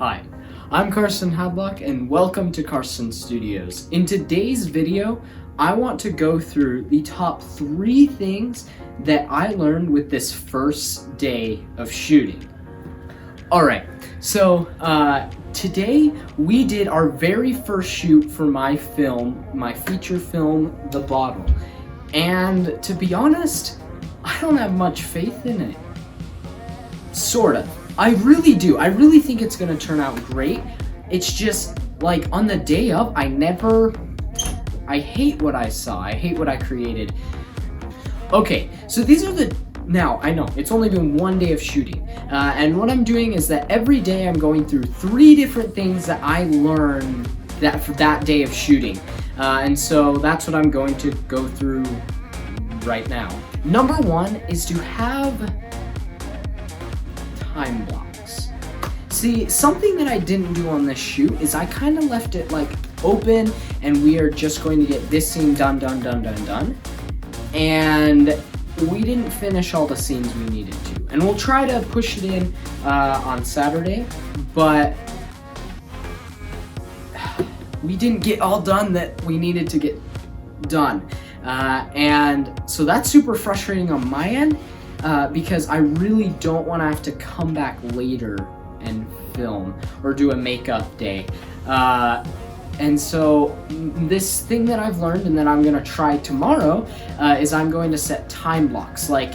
Hi, I'm Carson Hadlock and welcome to Carson Studios. In today's video, I want to go through the top 3 things that I learned with this first day of shooting. Alright, so today we did our very first shoot for my film, my feature film, The Bottle. And to be honest, I don't have much faith in it. Sort of. I really do. I really think it's going to turn out great. It's just, like, on the day of, I hate what I saw. I hate what I created. Okay, so these are now, I know, it's only been one day of shooting. And what I'm doing is that every day I'm going through 3 different things that I learned for that day of shooting. And so that's what I'm going to go through right now. Number 1 is to have time blocks. See, something that I didn't do on this shoot is I kind of left it like open and we are just going to get this scene done. And we didn't finish all the scenes we needed to. And we'll try to push it in on Saturday, but we didn't get all done that we needed to get done. And so that's super frustrating on my end. Because I really don't want to have to come back later and film or do a makeup day. And so this thing that I've learned and that I'm going to try tomorrow is I'm going to set time blocks. Like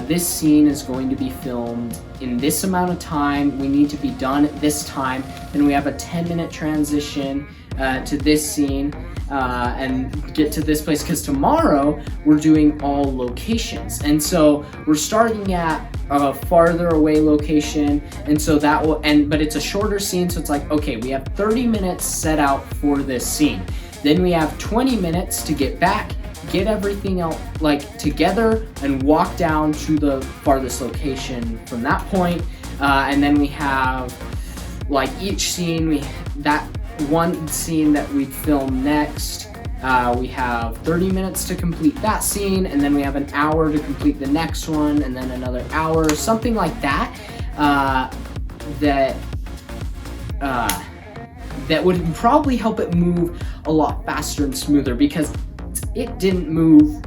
this scene is going to be filmed in this amount of time. We need to be done at this time. Then we have a 10-minute transition to this scene. And get to this place, because tomorrow we're doing all locations, and so we're starting at a farther away location, and so that will but it's a shorter scene, so it's like, okay, we have 30 minutes set out for this scene, then we have 20 minutes to get back, get everything out like together, and walk down to the farthest location from that point, and then we have like each scene, that one scene that we film next, we have 30 minutes to complete that scene, and then we have an hour to complete the next one, and then another hour, something like that, that would probably help it move a lot faster and smoother, because it didn't move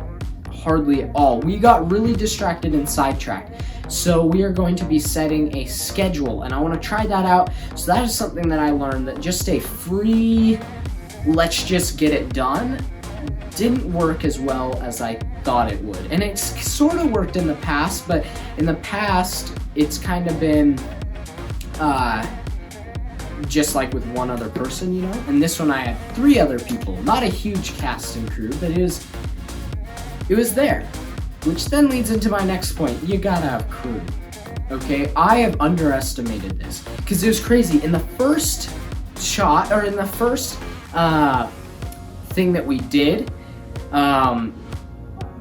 hardly at all. We got really distracted and sidetracked. So we are going to be setting a schedule, and I want to try that out. So that is something that I learned, that just a free, let's just get it done, didn't work as well as I thought it would. And it's sort of worked in the past, but in the past, it's kind of been just like with one other person, you know? And this one I had 3 other people, not a huge cast and crew, but it was there. Which then leads into my next point. You gotta have crew. Okay, I have underestimated this because it was crazy. In the first shot, or in the first thing that we did,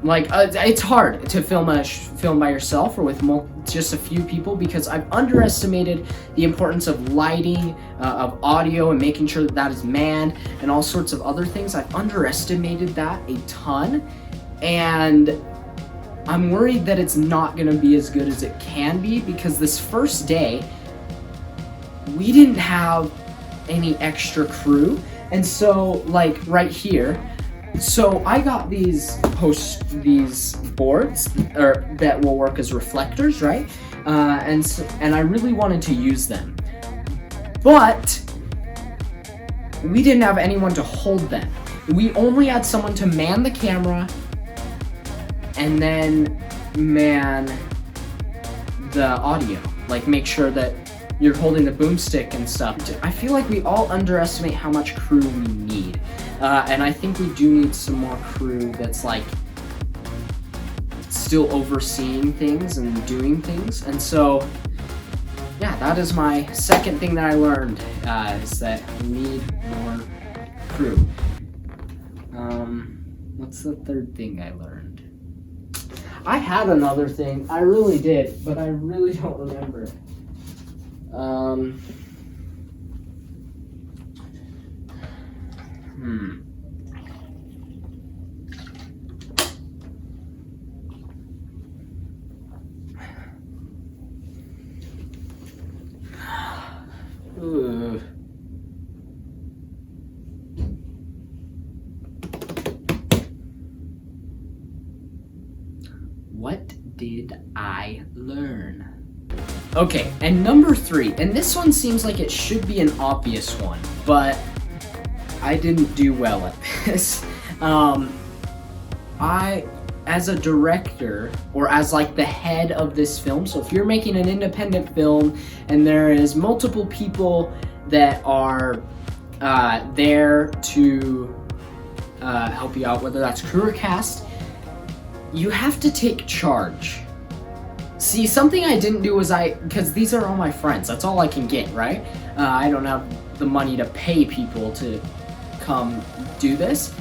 it's hard to film by yourself or with just a few people, because I've underestimated the importance of lighting, of audio, and making sure that is manned, and all sorts of other things. I've underestimated that a ton, and I'm worried that it's not going to be as good as it can be, because this first day, we didn't have any extra crew. And so, like, right here, so I got these boards that will work as reflectors, right? And I really wanted to use them. But we didn't have anyone to hold them. We only had someone to man the camera and then man the audio, like make sure that you're holding the boomstick and stuff. I feel like we all underestimate how much crew we need, and I think we do need some more crew that's like still overseeing things and doing things. And so yeah, that is my second thing that I learned, is that we need more crew. What's the third thing I learned? I had another thing, I really did, but I really don't remember. Ugh. What did I learn? Okay, and number 3, and this one seems like it should be an obvious one, but I didn't do well at this. As a director, or as like the head of this film, so if you're making an independent film and there is multiple people that are there to help you out, whether that's crew or cast, you have to take charge. See, something I didn't do was because these are all my friends, that's all I can get, right? I don't have the money to pay people to come do this.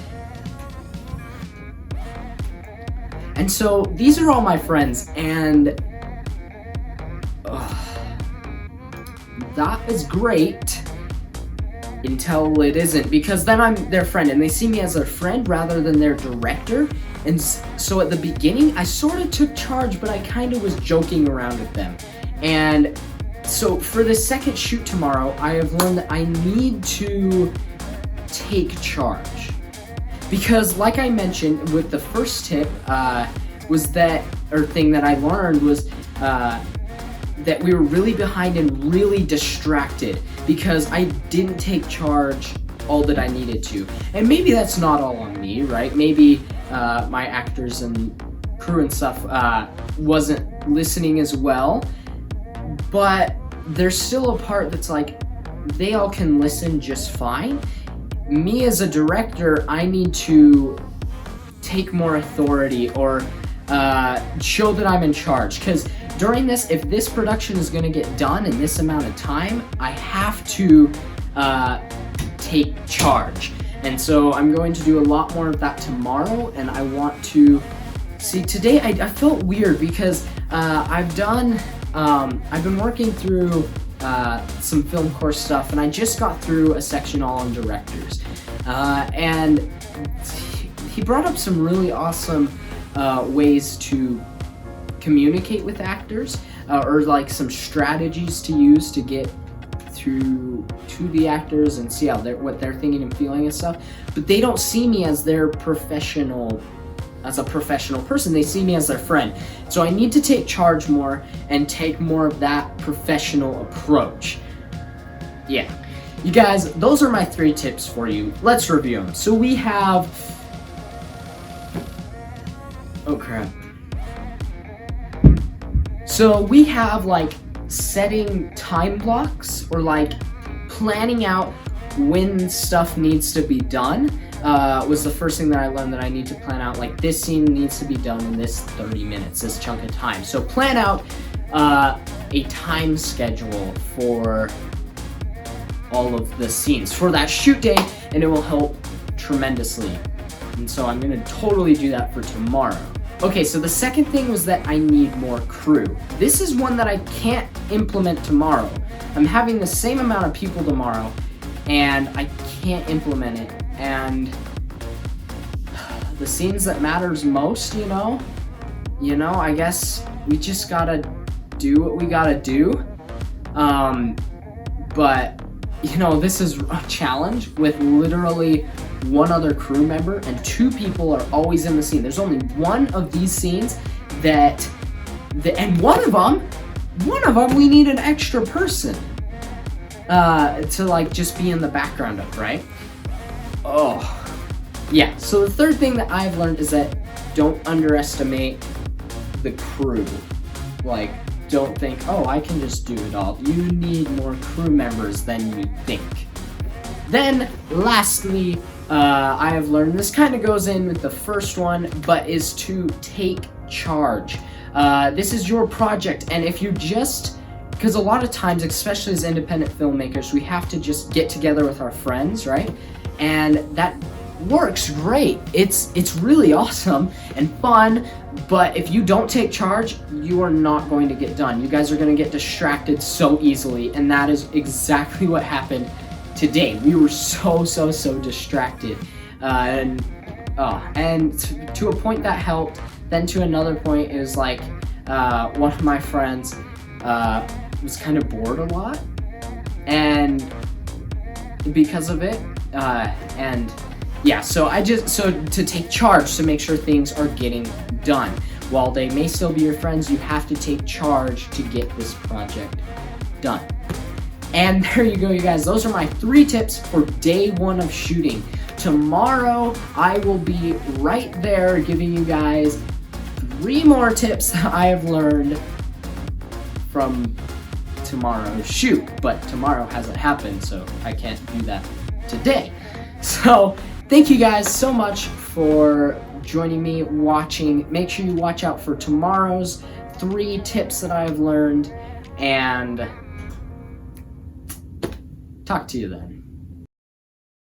And so these are all my friends, and that is great until it isn't, because then I'm their friend and they see me as their friend rather than their director. And so at the beginning I sort of took charge, but I kind of was joking around with them. And so for the second shoot tomorrow, I have learned that I need to take charge. Because like I mentioned with the first tip, thing that I learned was that we were really behind and really distracted because I didn't take charge all that I needed to. And maybe that's not all on me, right? Maybe my actors and crew and stuff wasn't listening as well, but there's still a part that's like, they all can listen just fine. Me as a director, I need to take more authority or show that I'm in charge, because during this, if this production is going to get done in this amount of time, I have to take charge. And so I'm going to do a lot more of that tomorrow, and I want to see today. I felt weird because I've been working through some film course stuff, and I just got through a section all on directors, and he brought up some really awesome ways to communicate with actors, or like some strategies to use to get through to the actors and see what they're thinking and feeling and stuff. But they don't see me as a professional person. They see me as their friend. So I need to take charge more and take more of that professional approach. Yeah. You guys, those are my 3 tips for you. Let's review them. So we have... Oh crap. So we have like setting time blocks, or like planning out when stuff needs to be done. Was the first thing that I learned, that I need to plan out, like, this scene needs to be done in this 30 minutes, this chunk of time. So plan out a time schedule for all of the scenes for that shoot day, and it will help tremendously. And so I'm gonna totally do that for tomorrow. Okay, so the second thing was that I need more crew. This is one that I can't implement tomorrow. I'm having the same amount of people tomorrow, and I can't implement it. And the scenes that matters most, you know, I guess we just gotta do what we gotta do. But, this is a challenge with literally one other crew member, and 2 people are always in the scene. There's only one of these scenes and one of them, we need an extra person to like just be in the background of, right? Oh, yeah. So the third thing that I've learned is that don't underestimate the crew. Like, don't think, oh, I can just do it all. You need more crew members than you think. Then, lastly, I have learned, this kind of goes in with the first one, but is to take charge. This is your project, and if you because a lot of times, especially as independent filmmakers, we have to just get together with our friends, right? And that works great. It's really awesome and fun, but if you don't take charge, you are not going to get done. You guys are going to get distracted so easily, and that is exactly what happened today. We were so distracted, and to a point that helped. Then to another point, it was like one of my friends was kind of bored a lot, and because of it. And yeah, so to take charge to make sure things are getting done. While they may still be your friends, you have to take charge to get this project done. And there you go, you guys. Those are my 3 tips for day 1 of shooting. Tomorrow, I will be right there giving you guys 3 more tips that I have learned from tomorrow's shoot. But tomorrow hasn't happened, so I can't do that today. So thank you guys so much for joining me, watching. Make sure you watch out for tomorrow's 3 tips that I've learned, and talk to you then.